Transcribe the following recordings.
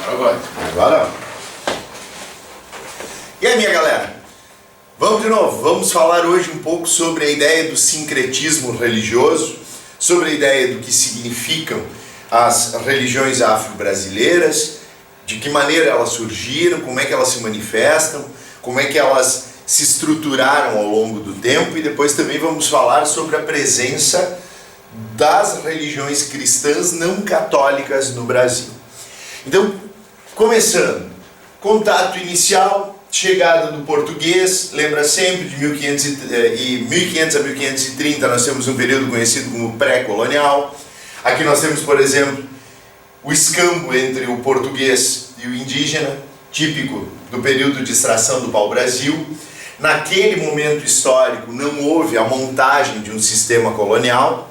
Agora vai. Agora. E aí, minha galera? Vamos de novo, vamos falar hoje um pouco sobre a ideia do sincretismo religioso, sobre a ideia do que significam as religiões afro-brasileiras, de que maneira elas surgiram, como é que elas se manifestam, como é que elas se estruturaram ao longo do tempo, e depois também vamos falar sobre a presença das religiões cristãs não católicas no Brasil. Então, começando, contato inicial, chegada do português, lembra sempre de 1500 a 1530 nós temos um período conhecido como pré-colonial. Aqui nós temos, por exemplo, o escambo entre o português e o indígena, típico do período de extração do pau-brasil. Naquele momento histórico não houve a montagem de um sistema colonial,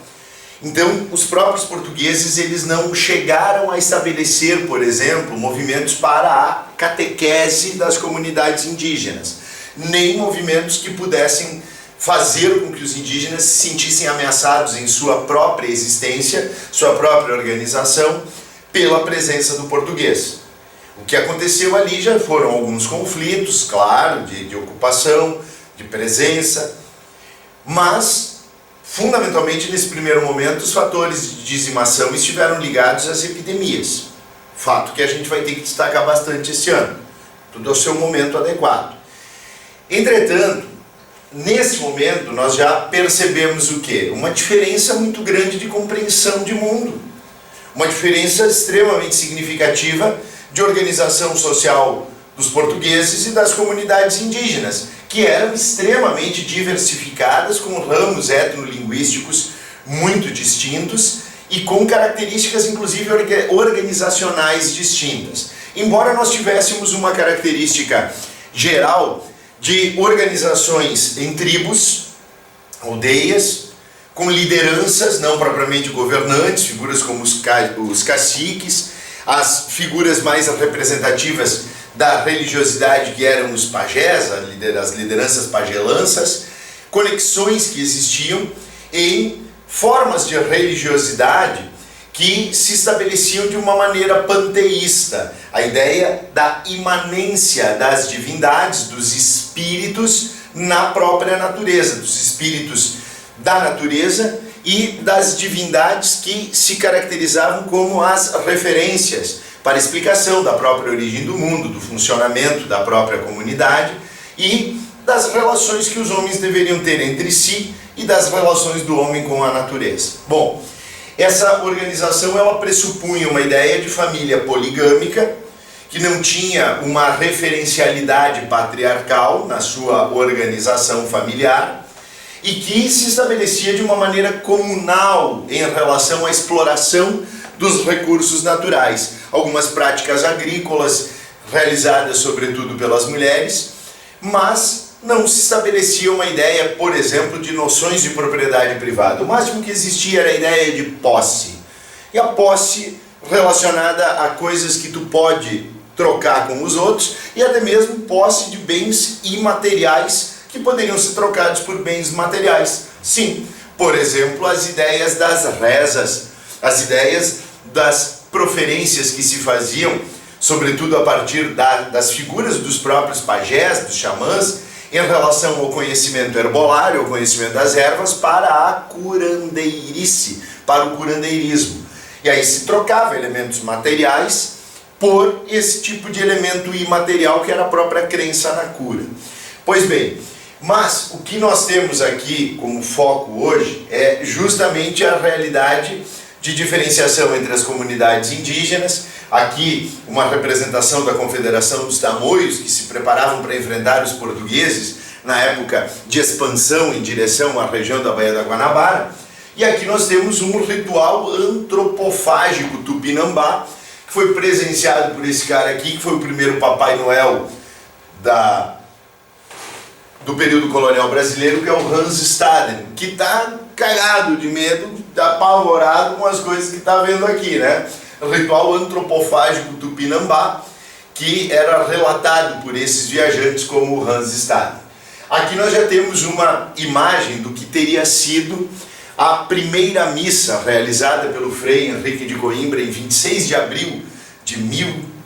então os próprios portugueses eles não chegaram a estabelecer, por exemplo, movimentos para a catequese das comunidades indígenas, nem movimentos que pudessem fazer com que os indígenas se sentissem ameaçados em sua própria existência, sua própria organização, pela presença do português. O que aconteceu ali já foram alguns conflitos, claro, de ocupação, de presença, mas, fundamentalmente, nesse primeiro momento, os fatores de dizimação estiveram ligados às epidemias. Fato que a gente vai ter que destacar bastante esse ano, tudo ao seu momento adequado. Entretanto, nesse momento, nós já percebemos o quê? Uma diferença muito grande de compreensão de mundo, uma diferença extremamente significativa de organização social dos portugueses e das comunidades indígenas, que eram extremamente diversificadas, com ramos etnolinguísticos muito distintos e com características, inclusive, organizacionais distintas. Embora nós tivéssemos uma característica geral de organizações em tribos, aldeias, com lideranças, não propriamente governantes, figuras como os caciques, as figuras mais representativas da religiosidade que eram os pajés, as lideranças pagelanças, conexões que existiam em formas de religiosidade que se estabeleciam de uma maneira panteísta, a ideia da imanência das divindades, dos espíritos na própria natureza, dos espíritos da natureza e das divindades que se caracterizavam como as referências para a explicação da própria origem do mundo, do funcionamento da própria comunidade e das relações que os homens deveriam ter entre si e das relações do homem com a natureza. Bom, essa organização ela pressupunha uma ideia de família poligâmica, que não tinha uma referencialidade patriarcal na sua organização familiar, e que se estabelecia de uma maneira comunal em relação à exploração dos recursos naturais. Algumas práticas agrícolas realizadas sobretudo pelas mulheres, mas não se estabelecia uma ideia, por exemplo, de noções de propriedade privada. O máximo que existia era a ideia de posse. E a posse relacionada a coisas que tu pode trocar com os outros e até mesmo posse de bens imateriais que poderiam ser trocados por bens materiais. Sim, por exemplo, as ideias das rezas, as ideias das proferências que se faziam, sobretudo a partir das figuras dos próprios pajés, dos xamãs, em relação ao conhecimento herbolário, ao conhecimento das ervas, para a curandeirice, para o curandeirismo. E aí se trocava elementos materiais por esse tipo de elemento imaterial que era a própria crença na cura. Pois bem, mas o que nós temos aqui como foco hoje é justamente a realidade de diferenciação entre as comunidades indígenas. Aqui uma representação da Confederação dos Tamoios, que se preparavam para enfrentar os portugueses na época de expansão em direção à região da Baía da Guanabara. E aqui nós temos um ritual antropofágico tupinambá, que foi presenciado por esse cara aqui, que foi o primeiro Papai Noel do período colonial brasileiro, que é o Hans Staden, que está cagado de medo, está apavorado com as coisas que está vendo aqui, né? O ritual antropofágico tupinambá, que era relatado por esses viajantes como o Hans Staden. Aqui nós já temos uma imagem do que teria sido a primeira missa realizada pelo Frei Henrique de Coimbra em 26 de abril de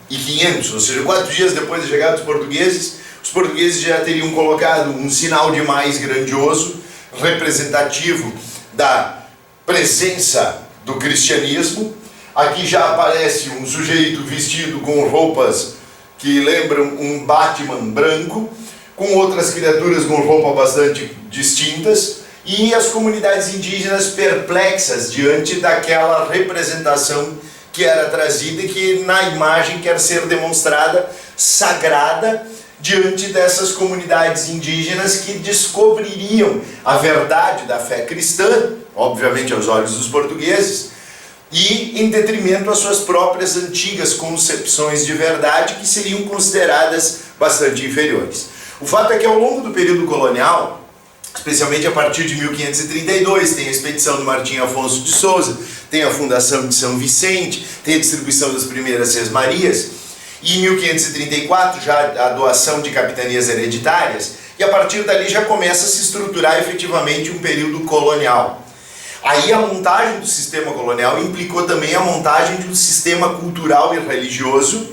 1500, ou seja, 4 dias depois da chegada dos portugueses, os portugueses já teriam colocado um sinal de mais grandioso, representativo da presença do cristianismo. Aqui já aparece um sujeito vestido com roupas que lembram um Batman branco, com outras criaturas com roupas bastante distintas, e as comunidades indígenas perplexas diante daquela representação que era trazida e que na imagem quer ser demonstrada sagrada diante dessas comunidades indígenas que descobririam a verdade da fé cristã, obviamente aos olhos dos portugueses, e em detrimento às suas próprias antigas concepções de verdade que seriam consideradas bastante inferiores. O fato é que ao longo do período colonial, especialmente a partir de 1532, tem a expedição do Martim Afonso de Souza, tem a fundação de São Vicente, tem a distribuição das primeiras sesmarias, e em 1534 já a doação de capitanias hereditárias, e a partir dali já começa a se estruturar efetivamente um período colonial. Aí a montagem do sistema colonial implicou também a montagem de um sistema cultural e religioso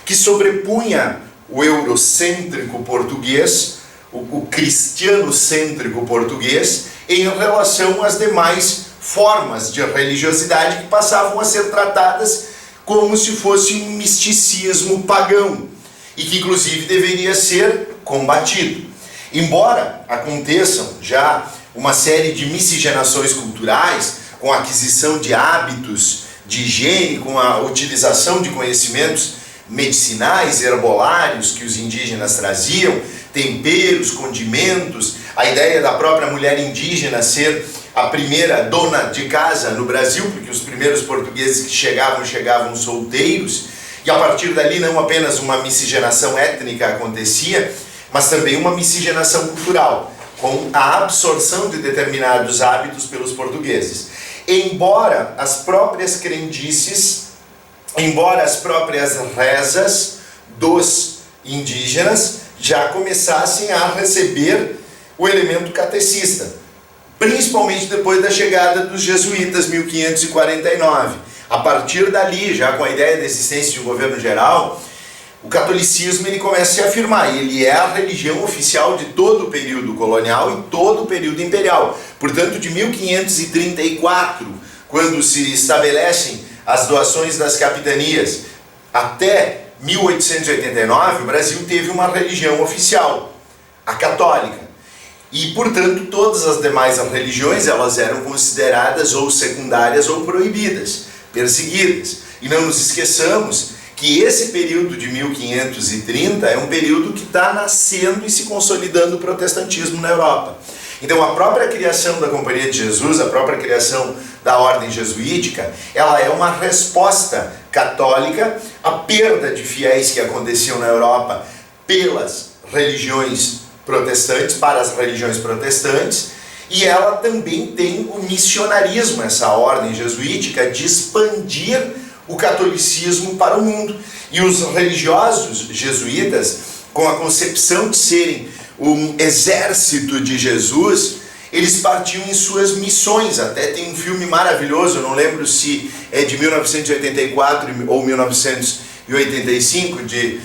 que sobrepunha o eurocêntrico português, o cristiano-cêntrico português, em relação às demais formas de religiosidade que passavam a ser tratadas como se fosse um misticismo pagão e que inclusive deveria ser combatido. Embora aconteçam já uma série de miscigenações culturais, com a aquisição de hábitos de higiene, com a utilização de conhecimentos medicinais, herbolários que os indígenas traziam, temperos, condimentos, a ideia da própria mulher indígena ser a primeira dona de casa no Brasil, porque os primeiros portugueses que chegavam solteiros, e a partir dali não apenas uma miscigenação étnica acontecia, mas também uma miscigenação cultural, com a absorção de determinados hábitos pelos portugueses. Embora as próprias crendices, embora as próprias rezas dos indígenas já começassem a receber o elemento catecista, principalmente depois da chegada dos jesuítas, 1549. A partir dali, já com a ideia da existência de um governo geral, o catolicismo ele começa a se afirmar, ele é a religião oficial de todo o período colonial e todo o período imperial. Portanto, de 1534, quando se estabelecem as doações das capitanias, até 1889, o Brasil teve uma religião oficial, a católica. E, portanto, todas as demais religiões elas eram consideradas ou secundárias ou proibidas, perseguidas. E não nos esqueçamos que esse período de 1530 é um período que está nascendo e se consolidando o protestantismo na Europa. Então a própria criação da Companhia de Jesus, a própria criação da ordem jesuítica, ela é uma resposta católica à perda de fiéis que aconteciam na Europa pelas religiões protestantes, para as religiões protestantes, e ela também tem o missionarismo, essa ordem jesuítica, de expandir o catolicismo para o mundo. E os religiosos jesuítas, com a concepção de serem um exército de Jesus, eles partiam em suas missões. Até tem um filme maravilhoso, eu não lembro se é de 1984 ou 1985, de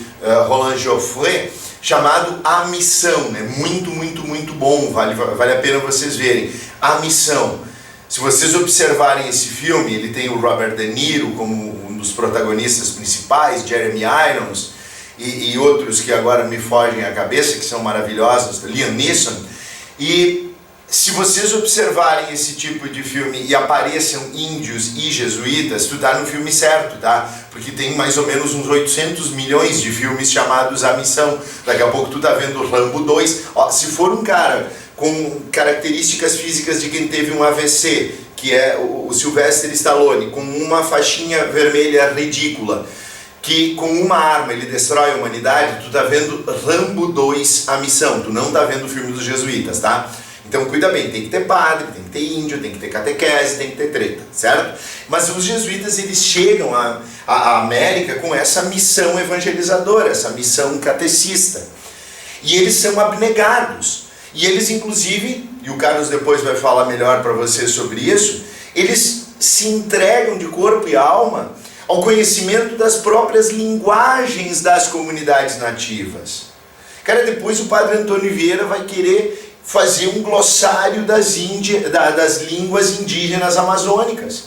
Roland Joffre, chamado A Missão. É muito bom, vale a pena vocês verem. A Missão. Se vocês observarem esse filme, ele tem o Robert De Niro como um dos protagonistas principais, Jeremy Irons e outros que agora me fogem à cabeça, que são maravilhosos, Liam Neeson. E se vocês observarem esse tipo de filme e apareçam índios e jesuítas, tu tá no filme certo, tá? Porque tem mais ou menos uns 800 milhões de filmes chamados A Missão. Daqui a pouco tu tá vendo Rambo 2. Ó, se for um cara com características físicas de quem teve um AVC, que é o Sylvester Stallone, com uma faixinha vermelha ridícula, que com uma arma ele destrói a humanidade, tu tá vendo Rambo 2, A Missão, tu não tá vendo o filme dos jesuítas, tá? Então cuida bem, tem que ter padre, tem que ter índio, tem que ter catequese, tem que ter treta, certo? Mas os jesuítas, eles chegam à América com essa missão evangelizadora, essa missão catecista. E eles são abnegados. E eles, inclusive, e o Carlos depois vai falar melhor para vocês sobre isso, eles se entregam de corpo e alma ao conhecimento das próprias linguagens das comunidades nativas. Cara, depois o padre Antônio Vieira vai querer fazer um glossário das línguas indígenas amazônicas.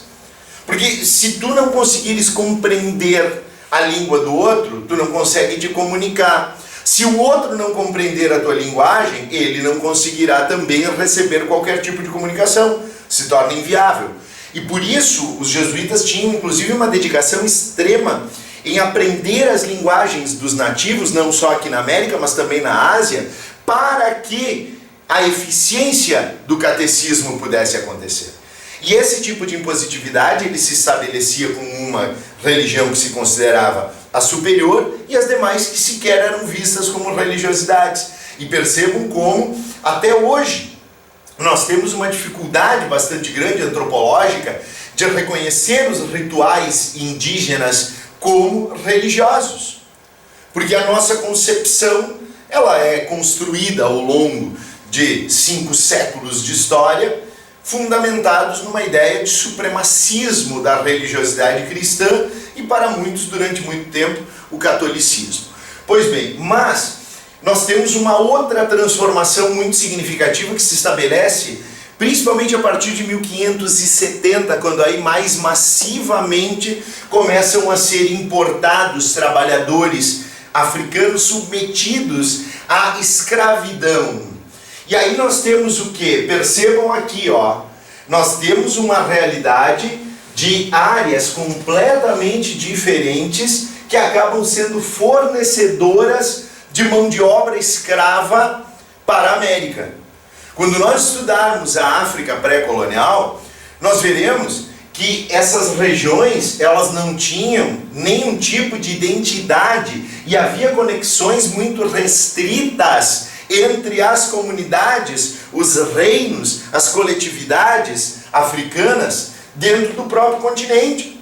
Porque se tu não conseguires compreender a língua do outro, tu não consegue te comunicar. Se o outro não compreender a tua linguagem, ele não conseguirá também receber qualquer tipo de comunicação. Se torna inviável. E por isso, os jesuítas tinham inclusive uma dedicação extrema em aprender as linguagens dos nativos, não só aqui na América, mas também na Ásia, para que a eficiência do catecismo pudesse acontecer. E esse tipo de impositividade, ele se estabelecia com uma religião que se considerava a superior e as demais que sequer eram vistas como religiosidades. E percebam como, até hoje, nós temos uma dificuldade bastante grande, antropológica, de reconhecer os rituais indígenas como religiosos. Porque a nossa concepção, ela é construída ao longo de 5 séculos de história, fundamentados numa ideia de supremacismo da religiosidade cristã e, para muitos, durante muito tempo, o catolicismo. Pois bem, mas nós temos uma outra transformação muito significativa que se estabelece principalmente a partir de 1570, quando aí mais massivamente começam a ser importados trabalhadores africanos submetidos à escravidão. E aí nós temos o que? Percebam aqui, ó, nós temos uma realidade de áreas completamente diferentes que acabam sendo fornecedoras de mão de obra escrava para a América. Quando nós estudarmos a África pré-colonial, nós veremos que essas regiões, elas não tinham nenhum tipo de identidade e havia conexões muito restritas entre as comunidades, os reinos, as coletividades africanas dentro do próprio continente.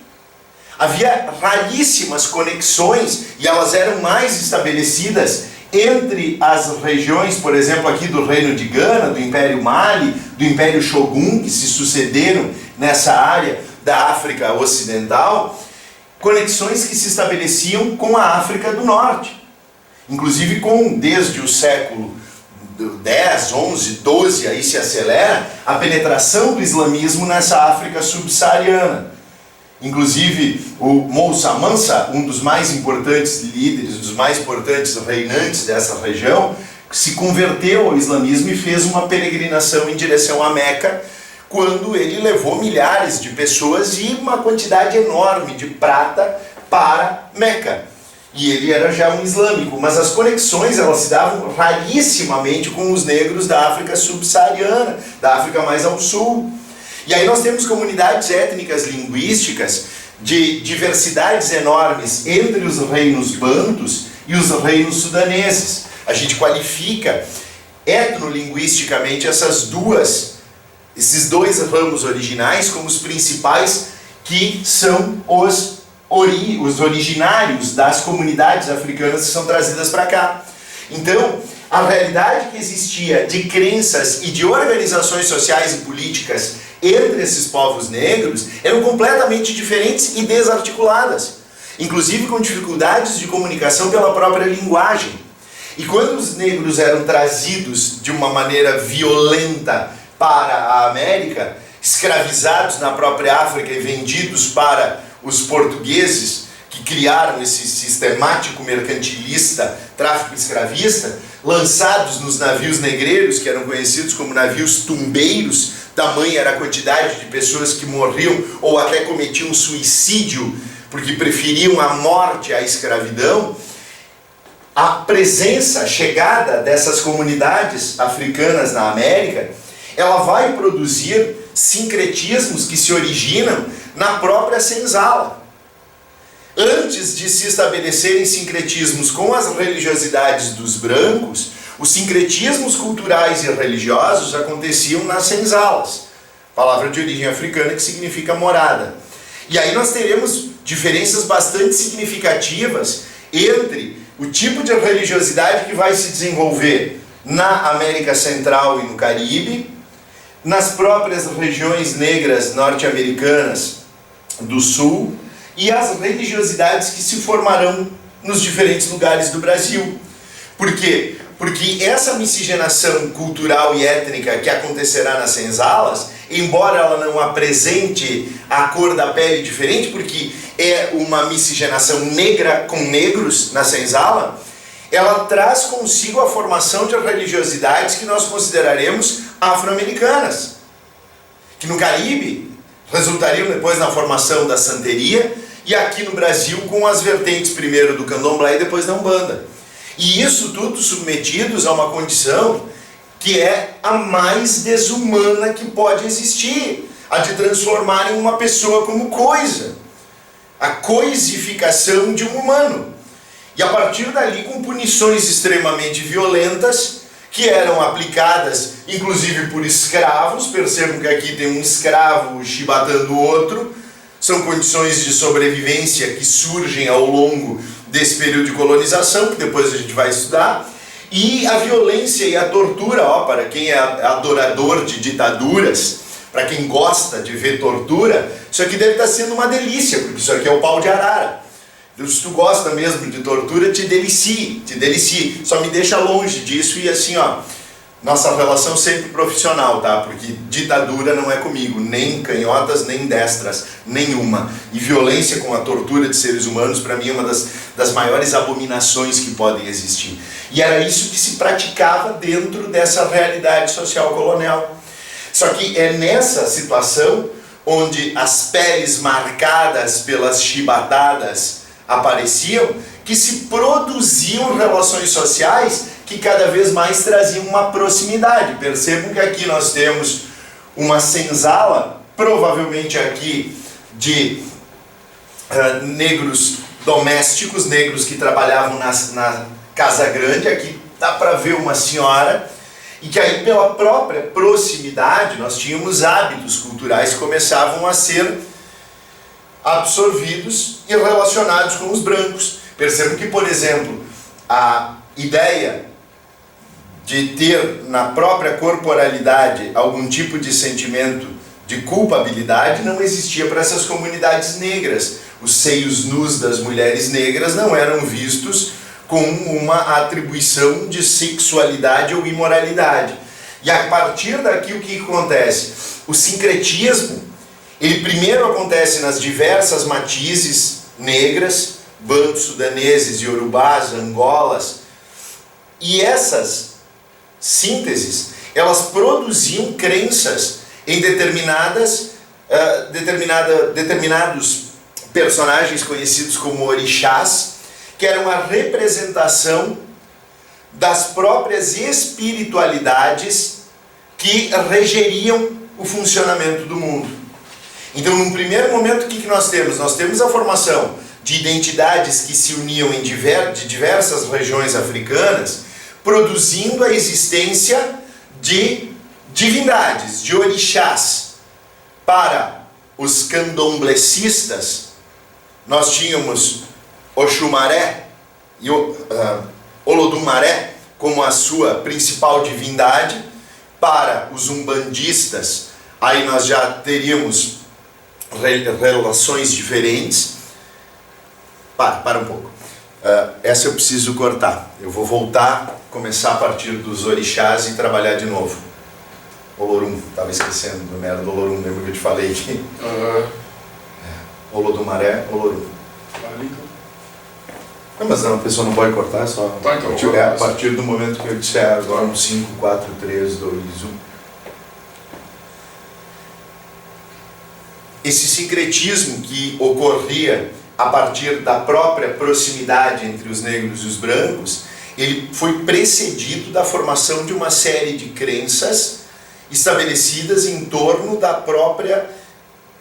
Havia raríssimas conexões e elas eram mais estabelecidas entre as regiões, por exemplo, aqui do Reino de Gana, do Império Mali, do Império Shogun, que se sucederam nessa área da África Ocidental, conexões que se estabeleciam com a África do Norte. Inclusive desde o século 10, 11, 12, aí se acelera a penetração do islamismo nessa África subsaariana. Inclusive o Moussa Mansa, um dos mais importantes líderes, dos mais importantes reinantes dessa região, se converteu ao islamismo e fez uma peregrinação em direção a Meca, quando ele levou milhares de pessoas e uma quantidade enorme de prata para Meca. E ele era já um islâmico, mas as conexões elas se davam rarissimamente com os negros da África subsaariana, da África mais ao sul. E aí nós temos comunidades étnicas linguísticas de diversidades enormes entre os reinos bantus e os reinos sudaneses. A gente qualifica etnolinguisticamente esses dois ramos originais como os principais, que são os originários das comunidades africanas que são trazidas para cá. Então, a realidade que existia de crenças e de organizações sociais e políticas entre esses povos negros eram completamente diferentes e desarticuladas, inclusive com dificuldades de comunicação pela própria linguagem. E quando os negros eram trazidos de uma maneira violenta para a América, escravizados na própria África e vendidos para os portugueses, que criaram esse sistemático mercantilista tráfico escravista, lançados nos navios negreiros, que eram conhecidos como navios tumbeiros, tamanha era a quantidade de pessoas que morriam ou até cometiam suicídio porque preferiam a morte à escravidão. A presença, a chegada dessas comunidades africanas na América, ela vai produzir sincretismos que se originam na própria senzala. Antes de se estabelecerem sincretismos com as religiosidades dos brancos, os sincretismos culturais e religiosos aconteciam nas senzalas, palavra de origem africana que significa morada. E aí nós teremos diferenças bastante significativas entre o tipo de religiosidade que vai se desenvolver na América Central e no Caribe, nas próprias regiões negras norte-americanas do Sul, e as religiosidades que se formarão nos diferentes lugares do Brasil. Por quê? Porque essa miscigenação cultural e étnica que acontecerá nas senzalas, embora ela não apresente a cor da pele diferente, porque é uma miscigenação negra com negros na senzala, ela traz consigo a formação de religiosidades que nós consideraremos afro-americanas, que no Caribe resultariam depois na formação da santeria, e aqui no Brasil com as vertentes primeiro do candomblé e depois da Umbanda. E isso tudo submetidos a uma condição que é a mais desumana que pode existir, a de transformarem uma pessoa como coisa, a coisificação de um humano. E a partir dali com punições extremamente violentas, que eram aplicadas inclusive por escravos. Percebam que aqui tem um escravo chibatando o outro. São condições de sobrevivência que surgem ao longo desse período de colonização, que depois a gente vai estudar. E a violência e a tortura, para quem é adorador de ditaduras, para quem gosta de ver tortura, isso aqui deve estar sendo uma delícia, porque isso aqui é o pau de arara. Se tu gosta mesmo de tortura, te delicie, te delicie. Só me deixa longe disso e assim, nossa relação sempre profissional, tá? Porque ditadura não é comigo, nem canhotas, nem destras, nenhuma. E violência com a tortura de seres humanos, para mim, é uma das maiores abominações que podem existir. E era isso que se praticava dentro dessa realidade social colonial. Só que é nessa situação onde as peles marcadas pelas chibatadas apareciam, que se produziam relações sociais que cada vez mais traziam uma proximidade. Percebam que aqui nós temos uma senzala, provavelmente aqui de negros domésticos, negros que trabalhavam na casa grande. Aqui dá para ver uma senhora, e que aí pela própria proximidade nós tínhamos hábitos culturais que começavam a ser absorvidos e relacionados com os brancos. Percebam que, por exemplo, a ideia de ter na própria corporalidade algum tipo de sentimento de culpabilidade não existia para essas comunidades negras. Os seios nus das mulheres negras não eram vistos com uma atribuição de sexualidade ou imoralidade. E a partir daqui o que acontece? O sincretismo, ele primeiro acontece nas diversas matizes negras, bantos sudaneses, iorubás, angolas, e essas sínteses, elas produziam crenças em determinados personagens conhecidos como orixás, que eram a representação das próprias espiritualidades que regeriam o funcionamento do mundo. Então, num primeiro momento, o que nós temos? Nós temos a formação de identidades que se uniam de diversas regiões africanas, produzindo a existência de divindades, de orixás. Para os candomblecistas, nós tínhamos Oxumaré e Olodumaré como a sua principal divindade. Para os umbandistas, aí nós já teríamos relações diferentes. Para um pouco. Essa eu preciso cortar. Eu vou voltar, começar a partir dos orixás e trabalhar de novo. Olorum, estava esquecendo do merda do Olorum, lembra que eu te falei aqui? Olodumaré, Olorum. Não, mas não, a pessoa não pode cortar, é só. Tá, então, a partir do momento que eu disser agora um 5, 4, 3, 2, 1. Esse sincretismo que ocorria a partir da própria proximidade entre os negros e os brancos, ele foi precedido da formação de uma série de crenças estabelecidas em torno da própria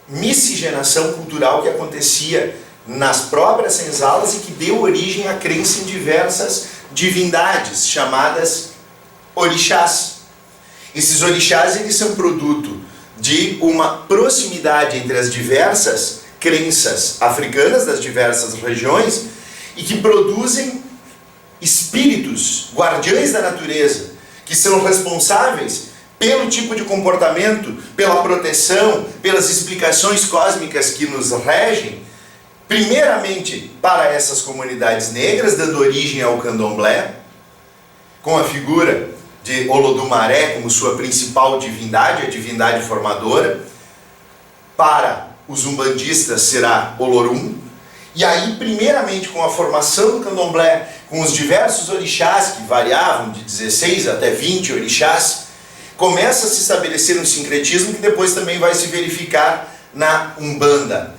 miscigenação cultural que acontecia nas próprias senzalas e que deu origem à crença em diversas divindades chamadas orixás. Esses orixás, eles são produto de uma proximidade entre as diversas crenças africanas das diversas regiões e que produzem espíritos, guardiões da natureza, que são responsáveis pelo tipo de comportamento, pela proteção, pelas explicações cósmicas que nos regem primeiramente para essas comunidades negras, dando origem ao candomblé, com a figura de Olodumaré como sua principal divindade, a divindade formadora. Para os umbandistas será Olorum. E aí, primeiramente, com a formação do candomblé, com os diversos orixás, que variavam de 16 até 20 orixás, começa a se estabelecer um sincretismo que depois também vai se verificar na Umbanda.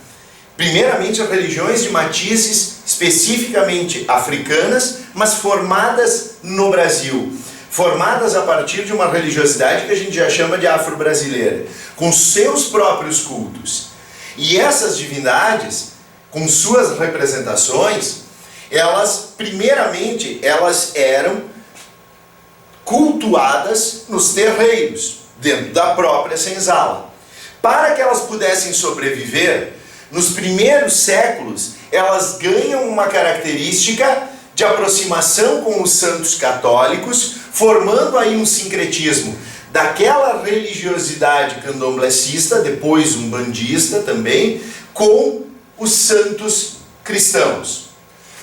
Primeiramente, as religiões de matizes especificamente africanas, mas formadas no Brasil. Formadas a partir de uma religiosidade que a gente já chama de afro-brasileira, com seus próprios cultos. E essas divindades, com suas representações, primeiramente, elas eram cultuadas nos terreiros, dentro da própria senzala. Para que elas pudessem sobreviver, nos primeiros séculos, elas ganham uma característica de aproximação com os santos católicos, formando aí um sincretismo daquela religiosidade candomblessista, depois umbandista também, com os santos cristãos,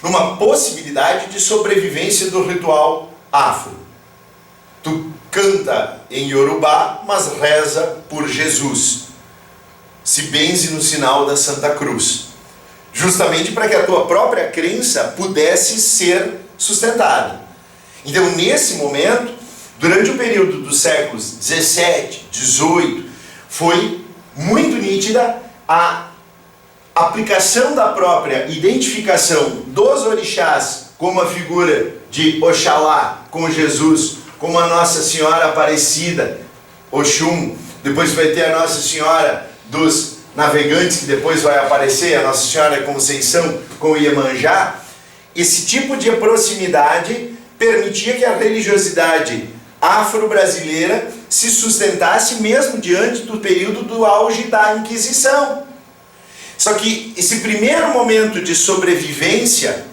numa possibilidade de sobrevivência do ritual afro. Tu canta em Yorubá, mas reza por Jesus. Se benze no sinal da Santa Cruz. Justamente para que a tua própria crença pudesse ser sustentada. Então, nesse momento, durante o período dos séculos 17, 18, foi muito nítida a aplicação da própria identificação dos orixás como a figura de Oxalá com Jesus, como a Nossa Senhora Aparecida, Oxum, depois vai ter a Nossa Senhora dos Navegantes, que depois vai aparecer, a Nossa Senhora Conceição com Iemanjá. Esse tipo de proximidade permitia que a religiosidade afro-brasileira se sustentasse mesmo diante do período do auge da Inquisição. Só que esse primeiro momento de sobrevivência,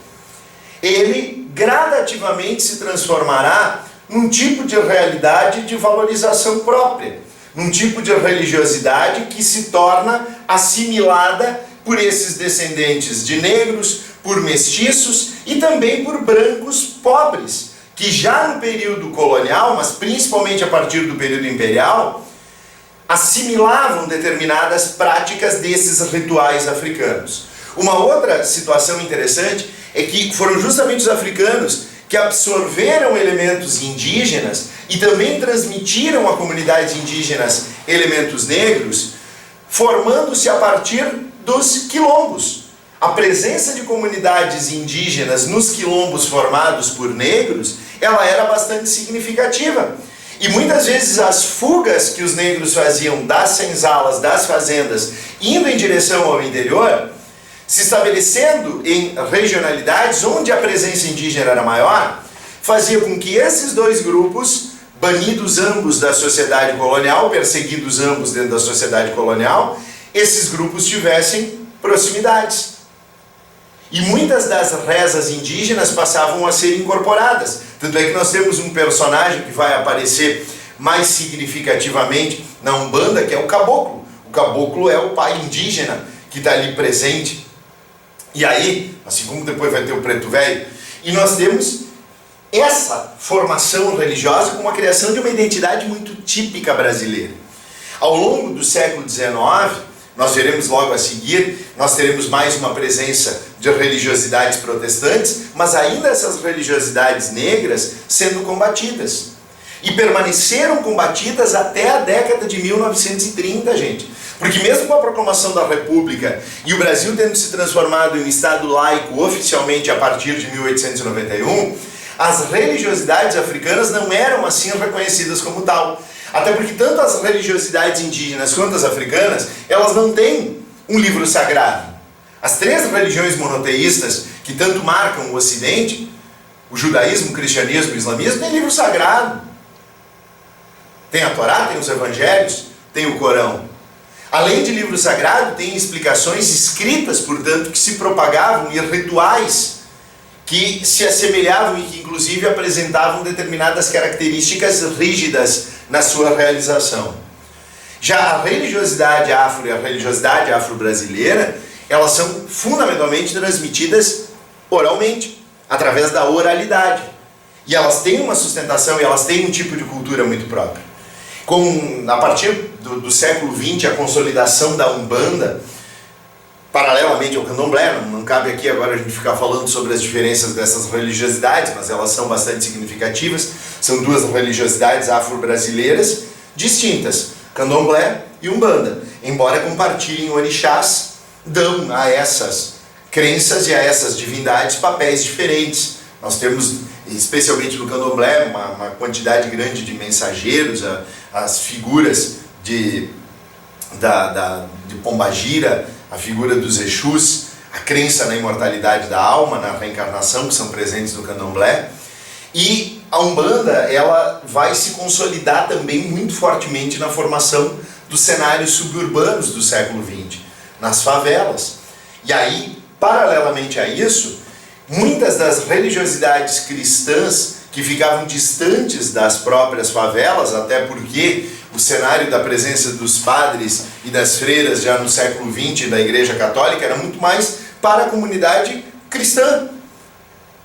ele gradativamente se transformará num tipo de realidade de valorização própria, num tipo de religiosidade que se torna assimilada por esses descendentes de negros, por mestiços e também por brancos pobres, que já no período colonial, mas principalmente a partir do período imperial, assimilavam determinadas práticas desses rituais africanos. Uma outra situação interessante é que foram justamente os africanos que absorveram elementos indígenas e também transmitiram a comunidades indígenas elementos negros, formando-se a partir dos quilombos. A presença de comunidades indígenas nos quilombos formados por negros, ela era bastante significativa. E muitas vezes as fugas que os negros faziam das senzalas, das fazendas, indo em direção ao interior, se estabelecendo em regionalidades onde a presença indígena era maior, fazia com que esses dois grupos, banidos ambos da sociedade colonial, perseguidos ambos dentro da sociedade colonial, esses grupos tivessem proximidades. E muitas das rezas indígenas passavam a ser incorporadas. Tanto é que nós temos um personagem que vai aparecer mais significativamente na Umbanda, que é o caboclo. O caboclo é o pai indígena que está ali presente. E aí, assim como depois vai ter o preto velho, e nós temos essa formação religiosa com a criação de uma identidade muito típica brasileira. Ao longo do século XIX, nós veremos logo a seguir, nós teremos mais uma presença de religiosidades protestantes, mas ainda essas religiosidades negras sendo combatidas. E permaneceram combatidas até a década de 1930, gente. Porque mesmo com a proclamação da República e o Brasil tendo se transformado em um Estado laico oficialmente a partir de 1891, as religiosidades africanas não eram assim reconhecidas como tal. Até porque tanto as religiosidades indígenas quanto as africanas, elas não têm um livro sagrado. As três religiões monoteístas que tanto marcam o Ocidente, o judaísmo, o cristianismo e o islamismo, têm livro sagrado. Tem a Torá, tem os evangelhos, tem o Corão. Além de livro sagrado, tem explicações escritas, portanto, que se propagavam e rituais que se assemelhavam e que inclusive apresentavam determinadas características rígidas na sua realização. Já a religiosidade afro e a religiosidade afro-brasileira, elas são fundamentalmente transmitidas oralmente, através da oralidade. E elas têm uma sustentação e elas têm um tipo de cultura muito própria. A partir do século XX, a consolidação da Umbanda, paralelamente ao Candomblé, não cabe aqui agora a gente ficar falando sobre as diferenças dessas religiosidades, mas elas são bastante significativas. São duas religiosidades afro-brasileiras distintas, Candomblé e Umbanda, embora compartilhem orixás, dão a essas crenças e a essas divindades papéis diferentes. Nós temos, especialmente no Candomblé, uma quantidade grande de mensageiros, as figuras de Pombagira, a figura dos Exus, a crença na imortalidade da alma, na reencarnação, que são presentes no Candomblé. E a Umbanda, ela vai se consolidar também muito fortemente na formação dos cenários suburbanos do século XX, nas favelas. E aí, paralelamente a isso, muitas das religiosidades cristãs que ficavam distantes das próprias favelas, até porque o cenário da presença dos padres e das freiras já no século XX da Igreja Católica era muito mais para a comunidade cristã.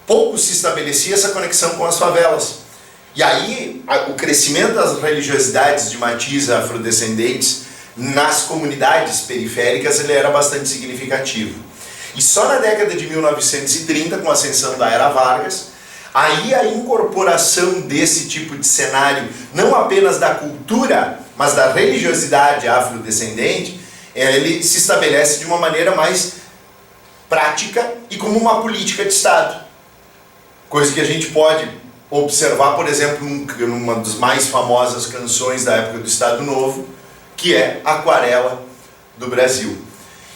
Pouco se estabelecia essa conexão com as favelas. E aí o crescimento das religiosidades de matiz afrodescendentes nas comunidades periféricas ele era bastante significativo. E só na década de 1930, com a ascensão da Era Vargas, aí a incorporação desse tipo de cenário, não apenas da cultura, mas da religiosidade afrodescendente, ele se estabelece de uma maneira mais prática e como uma política de Estado. Coisa que a gente pode observar, por exemplo, numa das mais famosas canções da época do Estado Novo, que é Aquarela do Brasil.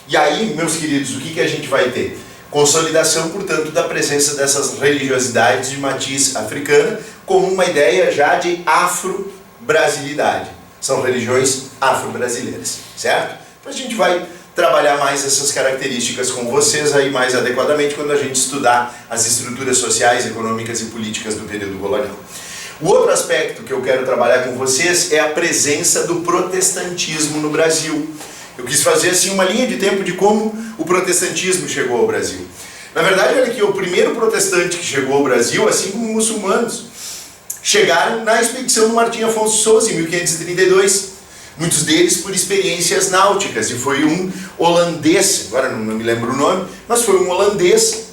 E aí, meus queridos, o que a gente vai ter? Consolidação, portanto, da presença dessas religiosidades de matiz africana como uma ideia já de afro-brasilidade. São religiões afro-brasileiras, certo? Então a gente vai trabalhar mais essas características com vocês aí mais adequadamente quando a gente estudar as estruturas sociais, econômicas e políticas do período colonial. O outro aspecto que eu quero trabalhar com vocês é a presença do protestantismo no Brasil. Eu quis fazer assim uma linha de tempo de como o protestantismo chegou ao Brasil. Na verdade, olha aqui, o primeiro protestante que chegou ao Brasil, assim como muçulmanos, chegaram na expedição do Martim Afonso de Sousa em 1532. Muitos deles por experiências náuticas, e foi um holandês, agora não me lembro o nome, mas foi um holandês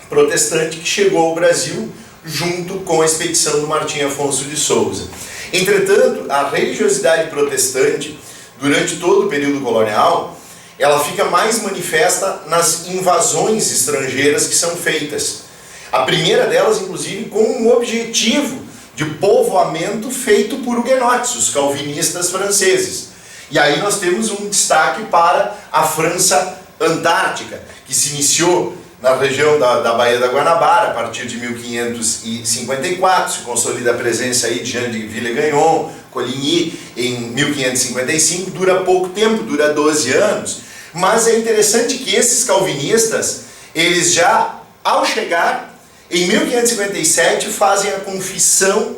protestante que chegou ao Brasil junto com a expedição do Martim Afonso de Sousa. Entretanto, a religiosidade protestante, durante todo o período colonial, ela fica mais manifesta nas invasões estrangeiras que são feitas. A primeira delas, inclusive, com um objetivo de povoamento feito por huguenotes, os calvinistas franceses. E aí nós temos um destaque para a França Antártica, que se iniciou na região da Baía da Guanabara, a partir de 1554, se consolida a presença aí de Jean de Villegagnon, Coligny, em 1555, dura pouco tempo, dura 12 anos, mas é interessante que esses calvinistas, eles já, ao chegar, em 1557, fazem a confissão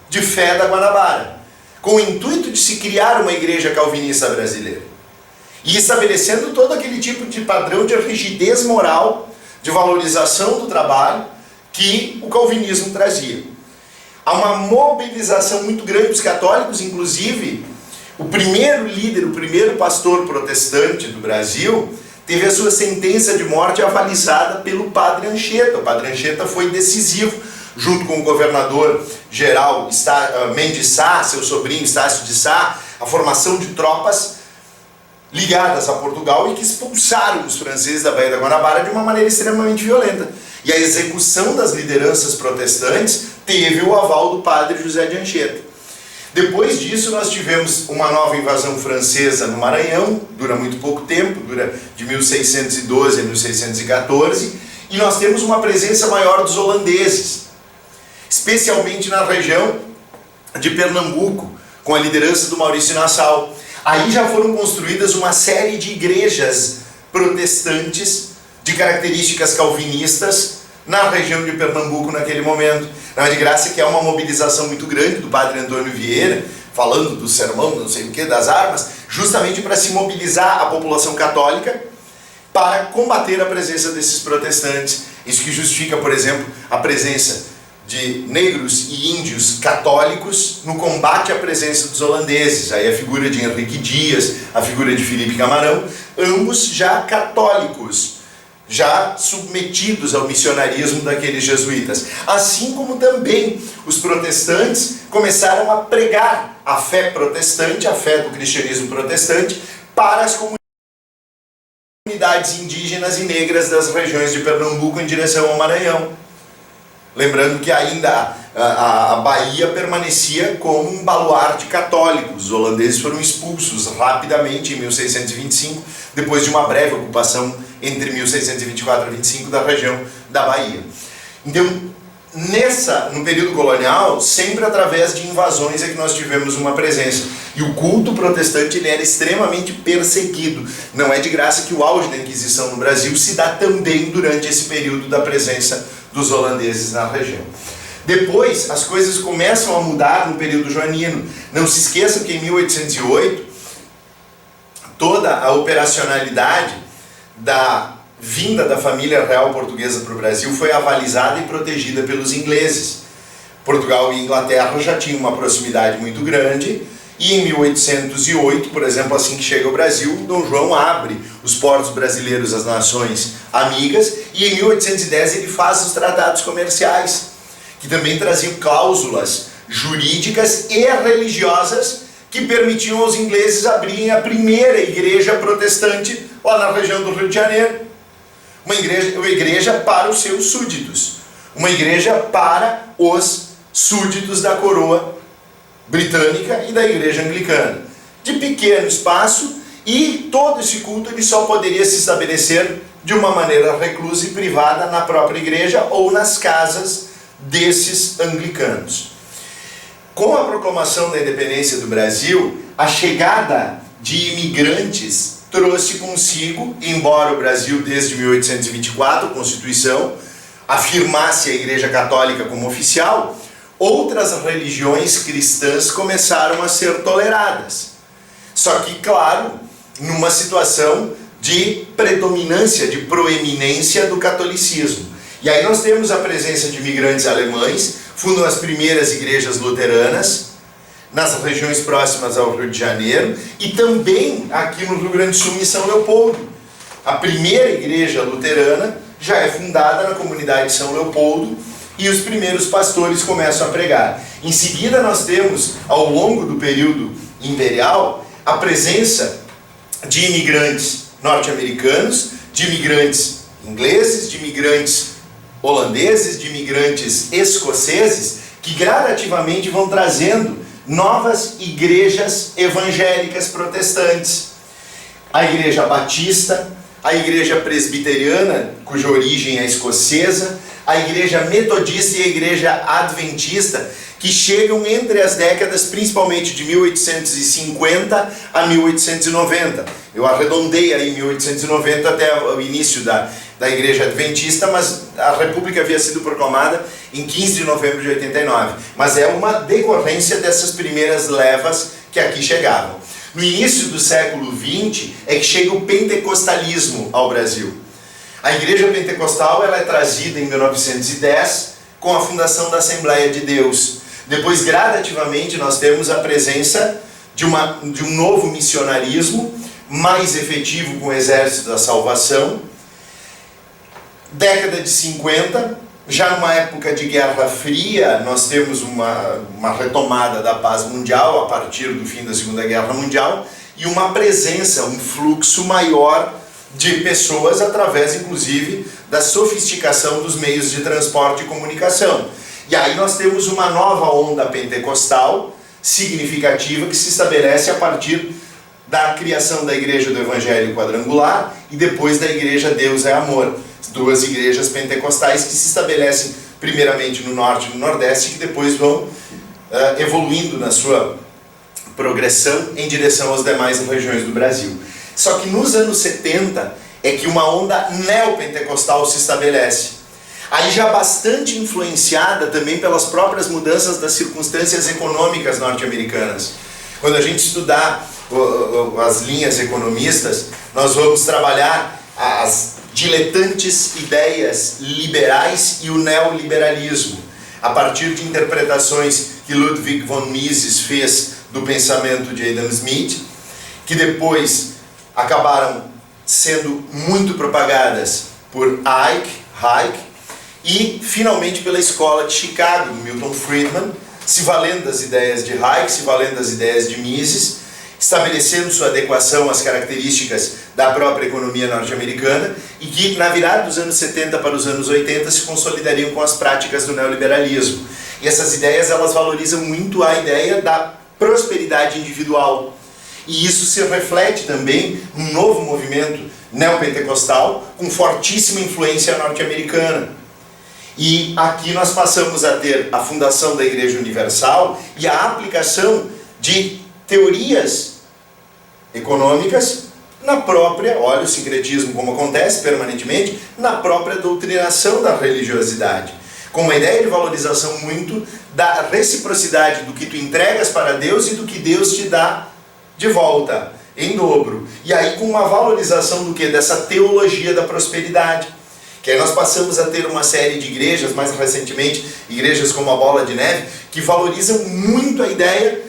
de fé da Guanabara, com o intuito de se criar uma igreja calvinista brasileira, e estabelecendo todo aquele tipo de padrão de rigidez moral, de valorização do trabalho que o calvinismo trazia. Há uma mobilização muito grande dos católicos, inclusive o primeiro líder, o primeiro pastor protestante do Brasil teve a sua sentença de morte avalizada pelo padre Anchieta. O padre Anchieta foi decisivo, junto com o governador geral Mendes Sá, seu sobrinho Estácio de Sá, a formação de tropas ligadas a Portugal e que expulsaram os franceses da Baía da Guanabara de uma maneira extremamente violenta. E a execução das lideranças protestantes teve o aval do padre José de Anchieta. Depois disso nós tivemos uma nova invasão francesa no Maranhão, dura muito pouco tempo, dura de 1612 a 1614, e nós temos uma presença maior dos holandeses, especialmente na região de Pernambuco, com a liderança do Maurício Nassau. Aí já foram construídas uma série de igrejas protestantes de características calvinistas na região de Pernambuco naquele momento. Não é de graça que há uma mobilização muito grande do padre Antônio Vieira, falando do sermão, não sei o que, das armas, justamente para se mobilizar a população católica para combater a presença desses protestantes. Isso que justifica, por exemplo, a presença de negros e índios católicos no combate à presença dos holandeses. Aí a figura de Henrique Dias, a figura de Felipe Camarão, ambos já católicos, já submetidos ao missionarismo daqueles jesuítas. Assim como também os protestantes começaram a pregar a fé protestante, a fé do cristianismo protestante, para as comunidades indígenas e negras das regiões de Pernambuco em direção ao Maranhão. Lembrando que ainda a Bahia permanecia como um baluarte católico. Os holandeses foram expulsos rapidamente em 1625, depois de uma breve ocupação entre 1624 e 25 da região da Bahia. Então, no período colonial, sempre através de invasões é que nós tivemos uma presença. E o culto protestante ele era extremamente perseguido. Não é de graça que o auge da Inquisição no Brasil se dá também durante esse período da presença dos holandeses na região. Depois, as coisas começam a mudar no período joanino. Não se esqueçam que em 1808, toda a operacionalidade da vinda da família real portuguesa para o Brasil foi avalizada e protegida pelos ingleses. Portugal e Inglaterra já tinham uma proximidade muito grande, e em 1808, por exemplo, assim que chega ao Brasil, Dom João abre os portos brasileiros às nações amigas, e em 1810 ele faz os tratados comerciais, que também traziam cláusulas jurídicas e religiosas que permitiam aos ingleses abrirem a primeira igreja protestante lá na região do Rio de Janeiro. Uma igreja para os seus súditos, uma igreja para os súditos da coroa britânica e da igreja anglicana, de pequeno espaço, e todo esse culto ele só poderia se estabelecer de uma maneira reclusa e privada na própria igreja ou nas casas desses anglicanos. Com a proclamação da independência do Brasil, a chegada de imigrantes trouxe consigo, embora o Brasil desde 1824, a Constituição, afirmasse a Igreja Católica como oficial, outras religiões cristãs começaram a ser toleradas. Só que, claro, numa situação de predominância, de proeminência do catolicismo. E aí nós temos a presença de imigrantes alemães, fundam as primeiras igrejas luteranas, nas regiões próximas ao Rio de Janeiro, e também aqui no Rio Grande do Sul, em São Leopoldo. A primeira igreja luterana já é fundada na comunidade de São Leopoldo, e os primeiros pastores começam a pregar. Em seguida nós temos, ao longo do período imperial, a presença de imigrantes norte-americanos, de imigrantes ingleses, de imigrantes holandeses, de imigrantes escoceses, que gradativamente vão trazendo novas igrejas evangélicas protestantes. A igreja batista, a igreja presbiteriana, cuja origem é escocesa, a igreja metodista e a igreja adventista, que chegam entre as décadas principalmente de 1850 a 1890. Eu arredondei aí 1890 até o início da igreja adventista, mas a República havia sido proclamada em 15 de novembro de 89. Mas é uma decorrência dessas primeiras levas que aqui chegavam. No início do século XX é que chega o pentecostalismo ao Brasil. A igreja pentecostal ela é trazida em 1910 com a fundação da Assembleia de Deus. Depois, gradativamente, nós temos a presença de um novo missionarismo mais efetivo com o Exército da Salvação. Década de 50, já numa época de Guerra Fria, nós temos uma retomada da paz mundial a partir do fim da Segunda Guerra Mundial e uma presença, um fluxo maior de pessoas através, inclusive, da sofisticação dos meios de transporte e comunicação. E aí nós temos uma nova onda pentecostal significativa que se estabelece a partir da criação da Igreja do Evangelho Quadrangular e depois da Igreja Deus é Amor. Duas igrejas pentecostais que se estabelecem primeiramente no norte e no nordeste e que depois vão evoluindo na sua progressão em direção às demais regiões do Brasil. Só que nos anos 70 é que uma onda neopentecostal se estabelece. Aí já bastante influenciada também pelas próprias mudanças das circunstâncias econômicas norte-americanas. Quando a gente estudar as linhas economistas, nós vamos trabalhar as diletantes ideias liberais e o neoliberalismo, a partir de interpretações que Ludwig von Mises fez do pensamento de Adam Smith, que depois acabaram sendo muito propagadas por Hayek e finalmente pela escola de Chicago, do Milton Friedman, se valendo das ideias de Hayek, se valendo das ideias de Mises, estabelecendo sua adequação às características da própria economia norte-americana e que na virada dos anos 70 para os anos 80 se consolidariam com as práticas do neoliberalismo. E essas ideias, elas valorizam muito a ideia da prosperidade individual. E isso se reflete também num novo movimento neopentecostal com fortíssima influência norte-americana. E aqui nós passamos a ter a fundação da Igreja Universal e a aplicação de teorias econômicas na própria, olha o sincretismo como acontece permanentemente, na própria doutrinação da religiosidade, com uma ideia de valorização muito da reciprocidade do que tu entregas para Deus e do que Deus te dá de volta, em dobro. E aí com uma valorização do que? Dessa teologia da prosperidade. Que aí nós passamos a ter uma série de igrejas, mais recentemente, igrejas como a Bola de Neve, que valorizam muito a ideia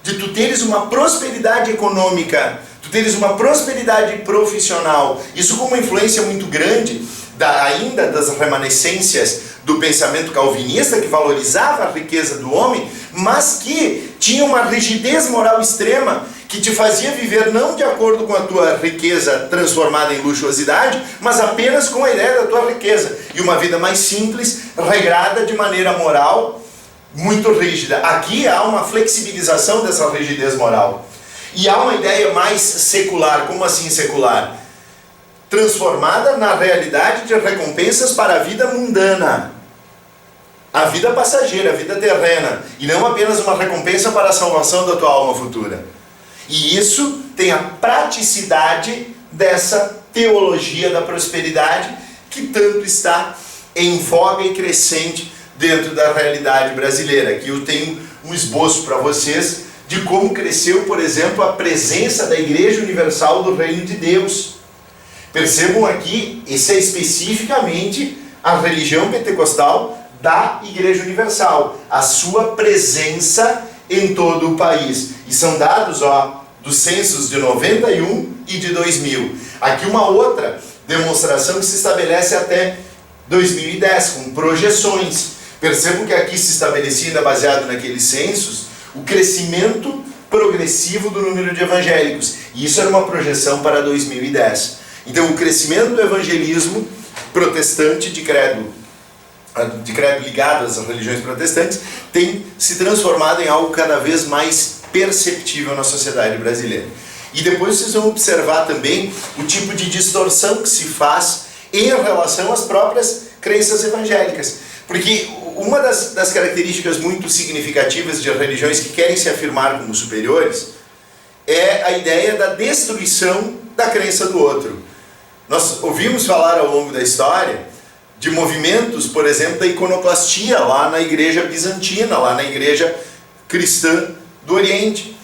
de tu teres uma prosperidade econômica, tu teres uma prosperidade profissional. Isso com uma influência muito grande, ainda das remanescências do pensamento calvinista, que valorizava a riqueza do homem, mas que tinha uma rigidez moral extrema, que te fazia viver não de acordo com a tua riqueza transformada em luxuosidade, mas apenas com a ideia da tua riqueza. E uma vida mais simples, regrada de maneira moral, muito rígida. Aqui há uma flexibilização dessa rigidez moral. E há uma ideia mais secular. Como assim secular? Transformada na realidade de recompensas para a vida mundana. A vida passageira, a vida terrena. E não apenas uma recompensa para a salvação da tua alma futura. E isso tem a praticidade dessa teologia da prosperidade que tanto está em voga e crescente dentro da realidade brasileira. Aqui eu tenho um esboço para vocês de como cresceu, por exemplo, a presença da Igreja Universal do Reino de Deus. Percebam aqui, esse é especificamente a religião pentecostal da Igreja Universal, a sua presença em todo o país. E são dados, dos censos de 91 e de 2000. Aqui uma outra demonstração que se estabelece até 2010, com projeções. Percebam que aqui se estabelecia, baseado naqueles censos, o crescimento progressivo do número de evangélicos. E isso era uma projeção para 2010. Então o crescimento do evangelismo protestante de credo ligado às religiões protestantes, tem se transformado em algo cada vez mais perceptível na sociedade brasileira. E depois vocês vão observar também o tipo de distorção que se faz em relação às próprias crenças evangélicas. Porque uma das características muito significativas de religiões que querem se afirmar como superiores é a ideia da destruição da crença do outro. Nós ouvimos falar ao longo da história de movimentos, por exemplo, da iconoclastia lá na igreja bizantina, lá na igreja cristã do Oriente.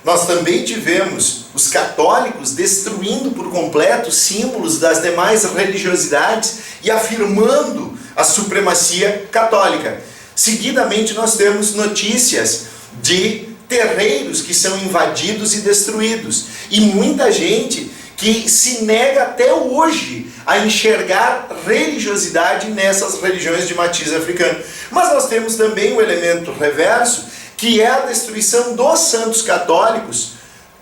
Nós também tivemos os católicos destruindo por completo símbolos das demais religiosidades e afirmando a supremacia católica. Seguidamente nós temos notícias de terreiros que são invadidos e destruídos. E muita gente que se nega até hoje a enxergar religiosidade nessas religiões de matiz africano. Mas nós temos também o elemento reverso, que é a destruição dos santos católicos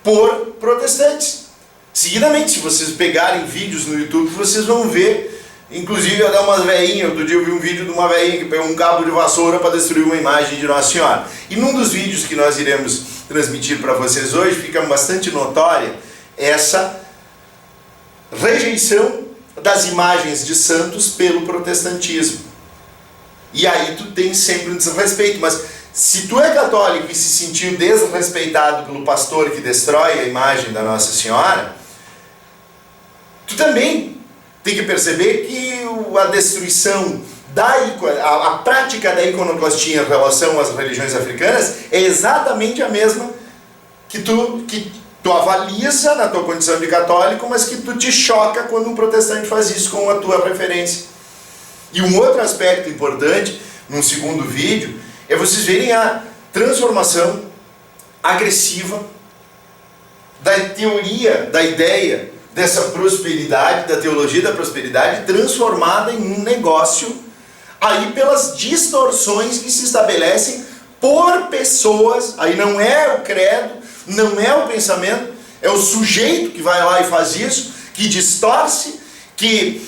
por protestantes. Seguidamente, se vocês pegarem vídeos no YouTube, vocês vão ver, inclusive até umas veinhas. Outro dia eu vi um vídeo de uma veinha que pegou um cabo de vassoura para destruir uma imagem de Nossa Senhora. E num dos vídeos que nós iremos transmitir para vocês hoje, fica bastante notória essa rejeição das imagens de santos pelo protestantismo. E aí tu tem sempre um desrespeito, mas se tu é católico e se sentiu desrespeitado pelo pastor que destrói a imagem da Nossa Senhora, tu também tem que perceber que a destruição a prática da iconoclastia em relação às religiões africanas é exatamente a mesma que tu avaliza na tua condição de católico, mas que tu te choca quando um protestante faz isso com a tua referência. E um outro aspecto importante, num segundo vídeo, é vocês verem a transformação agressiva da teoria, da ideia dessa prosperidade, da teologia da prosperidade, transformada em um negócio, aí pelas distorções que se estabelecem por pessoas. Aí não é o credo, não é o pensamento, é o sujeito que vai lá e faz isso, que distorce, que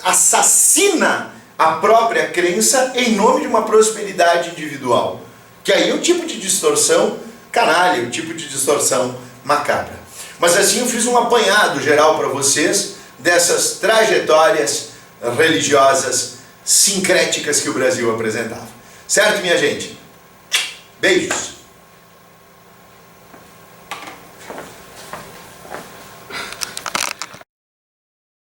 assassina a própria crença em nome de uma prosperidade individual. Que aí é o tipo de distorção canalha, o tipo de distorção macabra. Mas assim eu fiz um apanhado geral para vocês dessas trajetórias religiosas sincréticas que o Brasil apresentava. Certo, minha gente? Beijos!